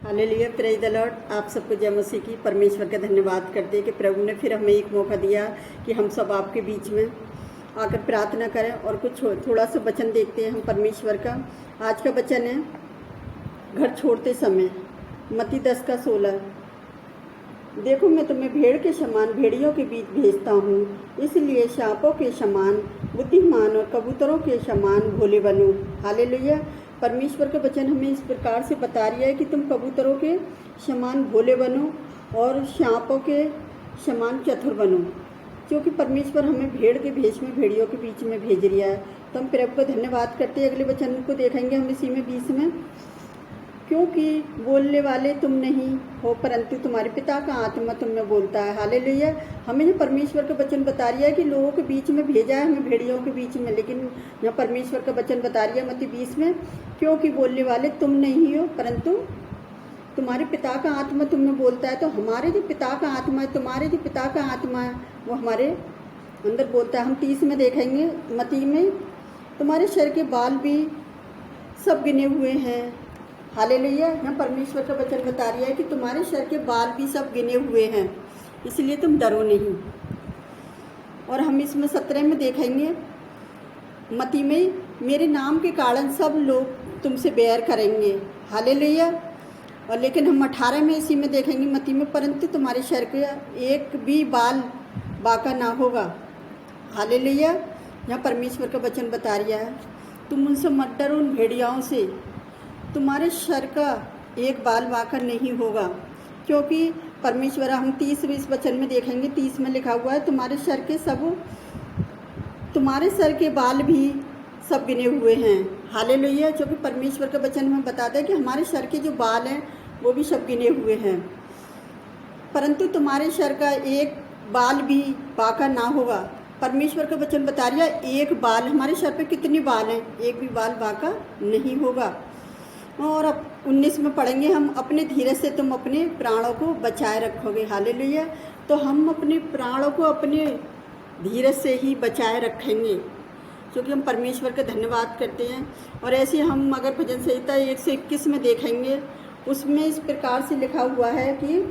Hallelujah, praise the Lord. आप सबको जय मसीह की। परमेश्वर का धन्यवाद करते हैं कि प्रभु ने फिर हमें एक मौका दिया कि हम सब आपके बीच में आकर प्रार्थना करें और कुछ थोड़ा सा वचन देखते हैं हम परमेश्वर का। आज का वचन है घर छोड़ते समय, मत्ती 10:16। देखो, मैं तुम्हें भेड़ के समान भेड़ियों के बीच भेजता हूँ, इसलिए सांपों के समान बुद्धिमान और कबूतरों के समान भोले बनो। हालेलुया। परमेश्वर का वचन हमें इस प्रकार से बता रही है कि तुम कबूतरों के समान भोले बनो और सांपों के समान चतुर बनो, क्योंकि परमेश्वर हमें भेड़ के भेष में भेड़ियों के बीच में भेज रहा है। तो हम प्रभु को धन्यवाद करते हैं। अगले वचन को देखेंगे हम इसी में 20 में। क्योंकि बोलने वाले तुम नहीं हो, परंतु तुम्हारे पिता का आत्मा तुम में बोलता है। हालेलुया। हमें जो परमेश्वर का वचन बता रही है कि लोगों के बीच में भेजा है, हमें भेड़ियों के बीच में, लेकिन यहाँ परमेश्वर का वचन बता रही है मत्ती 20 में, क्योंकि बोलने वाले तुम नहीं हो, परंतु तुम्हारे पिता का आत्मा तुम में बोलता है। तो हमारे जो पिता का आत्मा है, तुम्हारे जो पिता का आत्मा है, वो हमारे अंदर बोलता है। हम 30 में देखेंगे मत्ती में, तुम्हारे सिर के बाल भी सब गिने हुए हैं। हालेलुया। यहाँ परमेश्वर का वचन बता रही है कि तुम्हारे सिर के बाल भी सब गिने हुए हैं, इसलिए तुम डरो नहीं। और हम इसमें 17 में देखेंगे मत्ती में, मेरे नाम के कारण सब लोग तुमसे बैर करेंगे। हालेलुया। और लेकिन हम 18 में इसी में देखेंगे मत्ती में, परंतु तुम्हारे सिर के एक भी बाल बाका ना होगा। हालेलुया। यहाँ परमेश्वर का वचन बता रहा है, तुम उनसे मत डरो, उन भेड़ियाओं से, तुम्हारे सर का एक बाल बाका नहीं होगा। क्योंकि परमेश्वर, हम 30 इस वचन में देखेंगे, 30 में लिखा हुआ है, तुम्हारे सर के बाल भी सब गिने हुए हैं। हालेलुया। क्योंकि परमेश्वर का वचन हमें बताता है कि हमारे सर के जो बाल हैं वो भी सब गिने हुए हैं, परंतु तुम्हारे सर का एक बाल भी बाका ना होगा। परमेश्वर का वचन बता रहा है एक बाल, हमारे सर पे कितने बाल हैं, एक भी बाल बाका नहीं होगा। और अब 19 में पढ़ेंगे हम, अपने धीरज से तुम अपने प्राणों को बचाए रखोगे। हालेलुया। तो हम अपने प्राणों को अपने धीरज से ही बचाए रखेंगे, क्योंकि हम परमेश्वर का धन्यवाद करते हैं। और ऐसे हम अगर भजन संहिता 121 में देखेंगे, उसमें इस प्रकार से लिखा हुआ है कि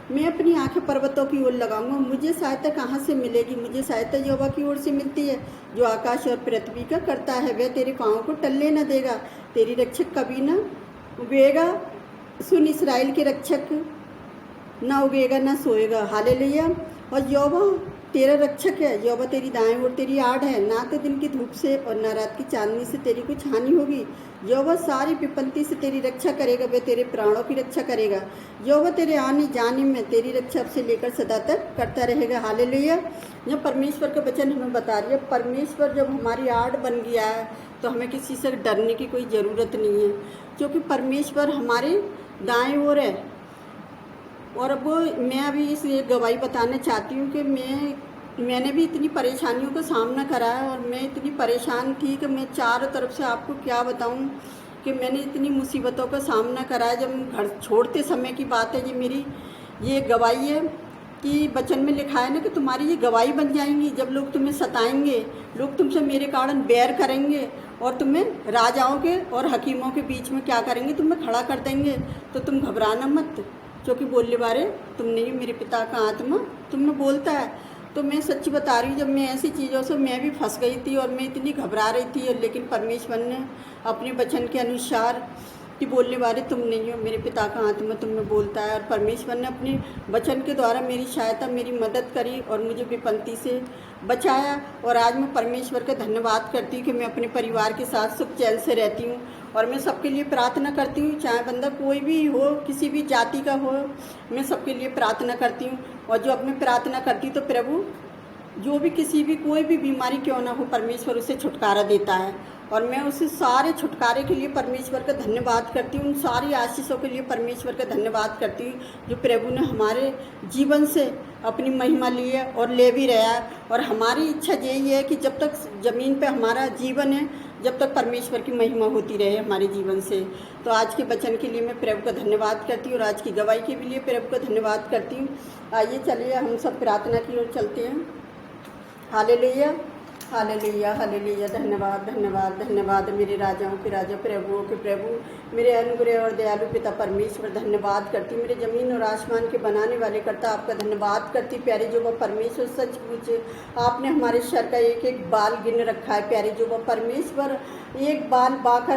मैं अपनी आंखें पर्वतों की ओर लगाऊंगा, मुझे सहायता कहाँ से मिलेगी? मुझे सहायता यहोवा की ओर से मिलती है, जो आकाश और पृथ्वी का करता है। वह तेरे पाँव को टलने न देगा, तेरी रक्षक कभी न उगेगा। सुन, इस्राएल के रक्षक न उगेगा न सोएगा। हालेलुया। और यहोवा तेरा रक्षक है, यहोवा तेरी दाएं ओर तेरी आड़ है, ना तो दिन की धूप से और न रात की चांदनी से तेरी कुछ हानि होगी। यहोवा सारी विपत्ति से तेरी रक्षा करेगा, वह तेरे प्राणों की रक्षा करेगा। यहोवा तेरे आने जाने में तेरी रक्षा अब से लेकर सदा तक करता रहेगा। हालेलुया। जब परमेश्वर का वचन हमें बता रही है, परमेश्वर जब हमारी आड़ बन गया है तो हमें किसी से डरने की कोई ज़रूरत नहीं है, क्योंकि परमेश्वर हमारे दाएं ओर है। और अब मैं अभी इस एक गवाही बताना चाहती हूँ कि मैंने भी इतनी परेशानियों का सामना करा है, और मैं इतनी परेशान थी कि मैं चारों तरफ से आपको क्या बताऊँ कि मैंने इतनी मुसीबतों का सामना करा है। जब घर छोड़ते समय की बात है, ये गवाही है कि वचन में लिखा है ना कि तुम्हारी ये गवाही बन जाएंगी। जब लोग तुम्हें सताएंगे, लोग तुमसे मेरे कारण बैर करेंगे और तुम्हें राजाओं के और हकीमों के बीच में क्या करेंगे, तुम्हें खड़ा कर देंगे, तो तुम घबराना मत, क्योंकि बोलने वाले तुम नहीं, मेरे पिता का आत्मा तुम में बोलता है। तो मैं सच्ची बता रही हूँ, जब मैं ऐसी चीज़ों से मैं भी फंस गई थी और मैं इतनी घबरा रही थी, लेकिन परमेश्वर ने अपने वचन के अनुसार कि बोलने वाले तुम नहीं हो, मेरे पिता का आत्मा तुम में बोलता है, और परमेश्वर ने अपने वचन के द्वारा मेरी सहायता, मेरी मदद करी और मुझे विपत्ति से बचाया। और आज मैं परमेश्वर का धन्यवाद करती हूँ कि मैं अपने परिवार के साथ सुख चैन से रहती हूँ। और मैं सबके लिए प्रार्थना करती हूँ, चाहे बंदा कोई भी हो, किसी भी जाति का हो, मैं सबके लिए प्रार्थना करती हूँ। और जो अब मैं प्रार्थना करती तो प्रभु जो भी किसी भी कोई भी बीमारी क्यों ना हो, परमेश्वर उसे छुटकारा देता है। और मैं उसे सारे छुटकारे के लिए परमेश्वर का धन्यवाद करती हूँ, उन सारी आशीषों के लिए परमेश्वर का धन्यवाद करती हूँ जो प्रभु ने हमारे जीवन से अपनी महिमा ली है और ले भी रहा है। और हमारी इच्छा यही है कि जब तक ज़मीन पे हमारा जीवन है, जब तक परमेश्वर की महिमा होती रहे हमारे जीवन से। तो आज के वचन के लिए मैं प्रभु का धन्यवाद करती हूँ, और आज की गवाही के लिए प्रभु का धन्यवाद करती हूँ। आइए चलिए हम सब प्रार्थना की ओर चलते हैं। हालेलुया। Hallelujah hallelujah. धन्यवाद धन्यवाद धन्यवाद मेरे राजाओं के राजा, प्रभुओं के प्रभु, मेरे अनुग्रह और दयालु पिता परमेश्वर, धन्यवाद करती मेरे ज़मीन और आसमान के बनाने वाले करता आपका धन्यवाद करती। प्यारे जो वह परमेश्वर, सचमुच आपने हमारे सर का एक एक बाल गिन रखा है। प्यारे जो वह परमेश्वर, एक बाल बाका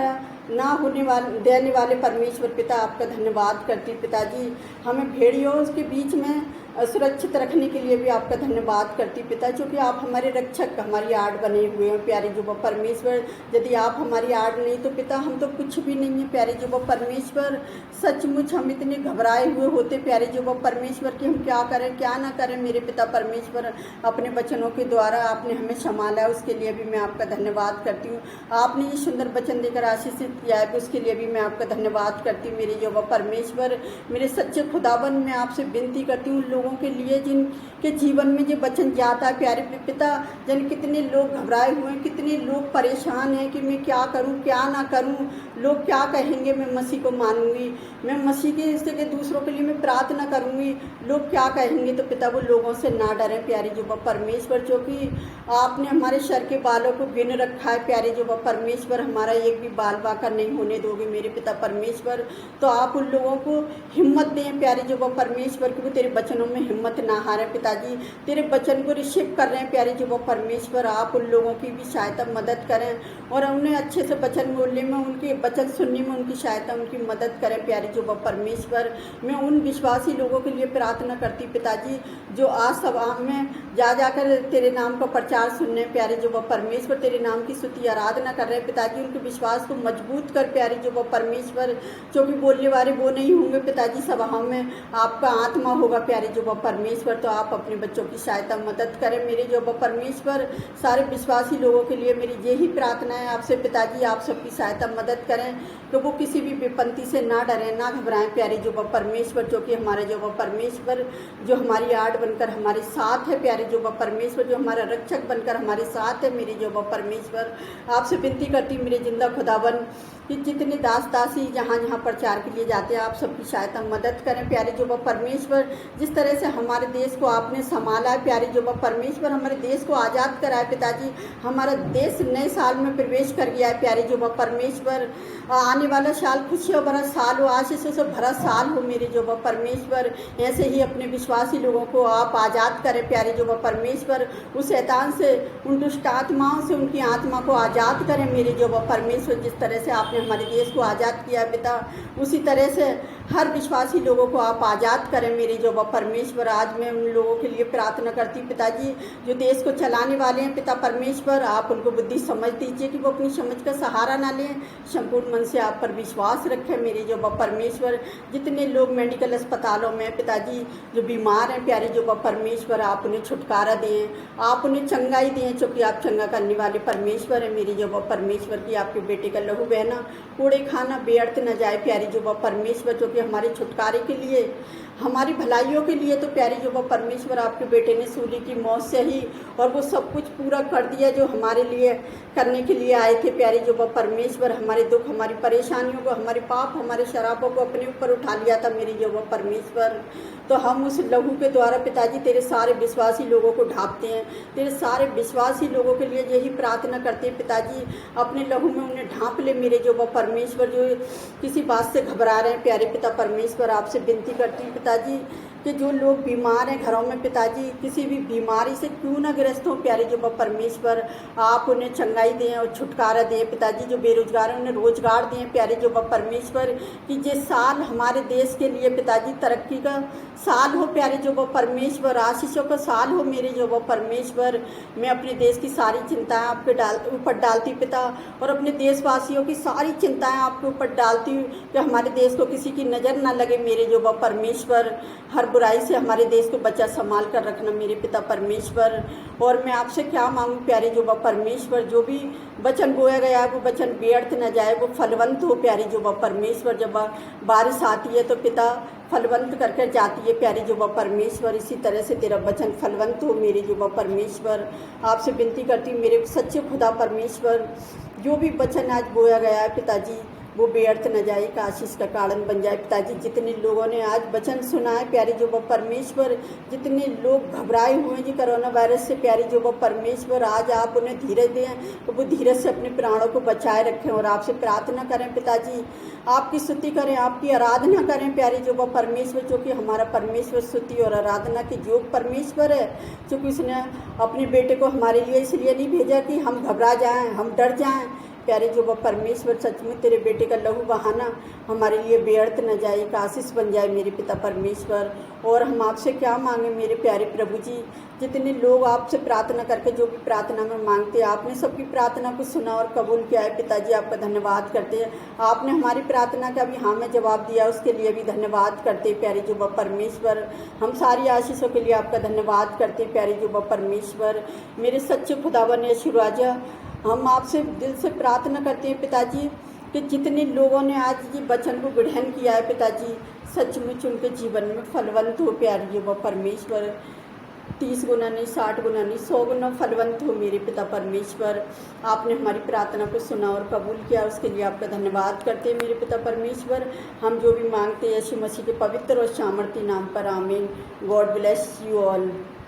ना होने वाले देने वाले परमेश्वर पिता आपका धन्यवाद करती। पिताजी हमें भेड़ियों के बीच में सुरक्षित रखने के लिए भी आपका धन्यवाद करती पिता, क्योंकि आप हमारे रक्षक, हमारी आड़ बने हुए हैं। प्यारे जो वह परमेश्वर, यदि आप हमारी आड़ नहीं तो पिता हम तो कुछ भी नहीं है। प्यारे जो वह परमेश्वर, सचमुच हम इतने घबराए हुए होते प्यारे जो वह परमेश्वर कि हम क्या करें क्या ना करें। मेरे पिता परमेश्वर, अपने वचनों के द्वारा आपने हमें संभाला है, उसके लिए भी मैं आपका धन्यवाद करती हूँ। आपने ये सुंदर वचन देकर आशीषित किया है, उसके लिए भी मैं आपका धन्यवाद करती हूँ। मेरे जो वह परमेश्वर, मेरे सच्चे खुदावन, मैं आपसे विनती करती हूँ लोगों के लिए जिनके जीवन में ये वचन जाता है। प्यारे पिता, जन कितने लोग घबराए हुए हैं, कितने लोग परेशान हैं कि मैं क्या करूं क्या ना करूं, लोग क्या कहेंगे, मैं मसीह को मानूंगी, मैं मसीह के इससे के दूसरों के लिए मैं प्रार्थना करूंगी, लोग क्या कहेंगे। तो पिता वो लोगों से ना डरें प्यारे जो वह परमेश्वर, जो कि आपने हमारे सर के बालों को गिन रखा है। प्यारे जो वह परमेश्वर, हमारा एक भी बाल बाका नहीं होने दोगे मेरे पिता परमेश्वर। तो आप उन लोगों को हिम्मत दें प्यारे जो वह परमेश्वर, कि वो तेरे वचनों में हिम्मत ना हारे। पिताजी तेरे वचन को रिसीव कर रहे हैं प्यारे जो वो परमेश्वर, आप उन लोगों की भी सहायता मदद करें और उन्हें अच्छे से वचन बोलने में, उनके वचन सुनने में उनकी सहायता, उनकी मदद करें प्यारे जो वो परमेश्वर। मैं उन विश्वासी लोगों के लिए प्रार्थना करती पिताजी जो आज सभा में जा जाकर तेरे नाम का प्रचार सुनने प्यारे जो वो परमेश्वर, तेरे नाम की स्तुति आराधना कर रहे हैं पिताजी। उनके विश्वास को मजबूत कर प्यारे जो वो परमेश्वर, जो भी बोलने वाले वो नहीं होंगे पिताजी, सभाओं में आपका आत्मा होगा प्यारे जो वो परमेश्वर। तो आप अपने बच्चों की सहायता मदद करें मेरे जो वो परमेश्वर। सारे विश्वासी लोगों के लिए मेरी यही प्रार्थना है आपसे पिताजी, आप सबकी सहायता मदद करें कि वो किसी भी विपत्ति से ना डरें ना घबराएं प्यारे जो वो परमेश्वर, जो कि हमारे जो वो परमेश्वर, जो हमारी आड़ बनकर हमारे साथ है प्यारे जो वो परमेश्वर, जो हमारा रक्षक बनकर हमारे साथ है मेरे जो वो परमेश्वर। आपसे विनती करती मेरे जिंदा खुदावन कि जितने दास दासी जहाँ जहाँ प्रचार के लिए जाते हैं, आप सबकी सहायता मदद करें प्यारे जो वह परमेश्वर। जिस तरह से हमारे देश को आपने संभाला है प्यारे जो वह परमेश्वर, हमारे देश को आज़ाद कराए पिताजी, हमारा देश नए साल में प्रवेश कर गया है प्यारे जो वह परमेश्वर। आने वाला साल खुशियों भरा साल हो, आशीषों से भरा साल हो मेरे जो वह परमेश्वर। ऐसे ही अपने विश्वासी लोगों को आप आज़ाद करें प्यारे जो वह परमेश्वर, उस शैतान से, उन दुष्ट आत्माओं से उनकी आत्मा को आज़ाद करें मेरे जो वह परमेश्वर। जिस तरह से आपने हमारे देश को आज़ाद किया पिता, उसी तरह से हर विश्वासी लोगों को आप आज़ाद करें मेरे जो वह परमेश्वर। आज मैं उन लोगों के लिए प्रार्थना करती पिताजी जो देश को चलाने वाले हैं पिता परमेश्वर, आप उनको बुद्धि समझ दीजिए कि वो अपनी समझ का सहारा ना लें, संपूर्ण मन से आप पर विश्वास रखें मेरे जो वह परमेश्वर। जितने लोग मेडिकल अस्पतालों में पिताजी जो बीमार हैं प्यारे जो वह परमेश्वर, आप उन्हें छुटकारा दें, आप उन्हें चंगाई दें, क्योंकि आप चंगा करने वाले परमेश्वर हैं मेरी जो वह परमेश्वर। की आपके बेटे का लहू बहना, कूड़े खाना व्यर्थ न जाए प्यारे जो वह परमेश्वर, जो कि हमारे छुटकारे के लिए, हमारी भलाइयों के लिए। तो प्यारे जो वह परमेश्वर, आपके बेटे ने सूली की मौत से ही और वो सब कुछ पूरा कर दिया जो हमारे लिए करने के लिए आए थे प्यारे जो वह परमेश्वर। हमारे दुख, हमारी परेशानियों को, हमारे पाप, हमारे शराबों को अपने ऊपर उठा लिया था मेरी जो वह परमेश्वर। तो हम उस लहू के द्वारा पिताजी तेरे सारे विश्वासी लोगों को ढांपते हैं, तेरे सारे विश्वासी लोगों के लिए यही प्रार्थना करते हैं पिताजी, अपने लहू में उन्हें ढांप ले मेरे जो वह परमेश्वर, जो किसी बात से घबरा रहे हैं प्यारे पिता परमेश्वर। आपसे विनती करती हूँ पिताजी कि जो लोग बीमार हैं घरों में पिताजी, किसी भी बीमारी से क्यों न ग्रस्त हों प्यारे जो वह परमेश्वर, आप उन्हें चंगाई दें और छुटकारा दें पिताजी। जो बेरोजगार हैं उन्हें रोजगार दें प्यारे जो वह परमेश्वर। कि ये साल हमारे देश के लिए पिताजी तरक्की का साल हो प्यारे जो वह परमेश्वर, आशीषों का साल हो मेरे जो वह परमेश्वर। मैं अपने देश की सारी चिंताएं आपके ऊपर डालती पिता, और अपने देशवासियों की सारी चिंताएं आपके ऊपर डालती हूँ कि हमारे देश को किसी की नज़र ना लगे मेरे जो वह परमेश्वर। हर बुराई से हमारे देश को बचा संभाल कर रखना मेरे पिता परमेश्वर। और मैं आपसे क्या मांगूं प्यारे जो वह परमेश्वर, जो भी वचन बोया गया है वो वचन व्यर्थ न जाए, वो फलवंत हो प्यारे जो वह परमेश्वर। जब बारिश आती है तो पिता फलवंत करके जाती है प्यारे जो वह परमेश्वर, इसी तरह से तेरा वचन फलवंत हो मेरे जो वह परमेश्वर। आपसे विनती करती हूँ मेरे सच्चे खुदा परमेश्वर, जो भी वचन आज बोया गया है पिताजी वो व्यर्थ न जाए, एक आशीष का कारण बन जाए। पिताजी जितने लोगों ने आज वचन सुना है प्यारे जो वो परमेश्वर, जितने लोग घबराए हुए हैं जी कोरोना वायरस से, प्यारे जो वो परमेश्वर आज आप उन्हें धीरज दें, तो वो धीरज से अपने प्राणों को बचाए रखें। और आपसे प्रार्थना करें पिताजी, आपकी स्तुति करें, आपकी आराधना करें प्यारे जो वो परमेश्वर, जो कि हमारा परमेश्वर स्तुति और आराधना के योग परमेश्वर है। क्योंकि उसने अपने बेटे को हमारे लिए इसलिए नहीं भेजा कि हम घबरा जाएं, हम डर जाएं। प्यारे जो वो परमेश्वर, सच में तेरे बेटे का लहू बहाना हमारे लिए व्यर्थ न जाए, एक आशीष बन जाए मेरे पिता परमेश्वर। और हम आपसे क्या मांगे मेरे प्यारे प्रभु जी, जितने लोग आपसे प्रार्थना करके जो भी प्रार्थना में मांगते हैं, आपने सबकी प्रार्थना को सुना और कबूल किया है। पिताजी आपका धन्यवाद करते हैं, आपने हमारी प्रार्थना का भी हाँ में जवाब दिया, उसके लिए भी धन्यवाद करते हैं प्यारे जो वो परमेश्वर। हम सारी आशीषों के लिए आपका धन्यवाद करते हैं प्यारे जो वो परमेश्वर। मेरे सच्चे खुदावन यीशु राजा, हम आपसे दिल से प्रार्थना करते हैं पिताजी कि जितने लोगों ने आज ये वचन को ग्रहण किया है पिताजी, सचमुच उनके जीवन में फलवंत हो प्यारे वो परमेश्वर। 30 गुना नहीं, 60 गुना नहीं, 100 गुना फलवंत हो मेरे पिता परमेश्वर। आपने हमारी प्रार्थना को सुना और कबूल किया, उसके लिए आपका धन्यवाद करते हैं मेरे पिता परमेश्वर। हम जो भी मांगते हैं यीशु मसीह के पवित्र और सामर्थी नाम पर, आमीन। God bless you all.